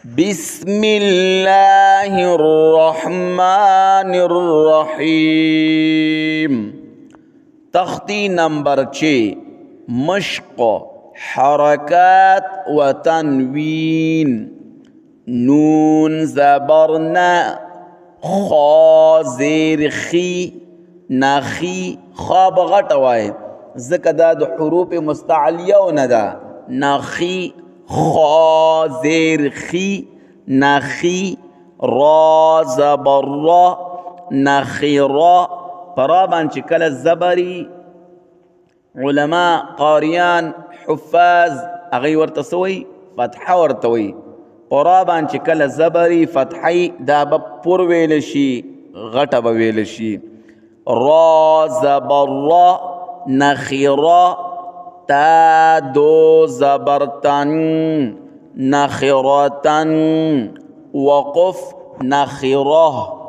بسم الله الرحمن الرحیم. تختی نمبر 6 مشق حرکات و تنوین. نون زبرنا خا زیر خی نخی خواب غټ وای ځکه دا د حروف مستعلیه نه ده. نخی خا زیر خی نخی را زبر را نخی را. پرا باندې کله زبری علما قاریان حفاظ هغه ورته سوی فتحه ورته وی. پرا باندې کله زبری فتحی دا به پر ویل شي غټه به ویل شي. را زبر را نخی را تا دو زبرتن نخرتن وقف نخره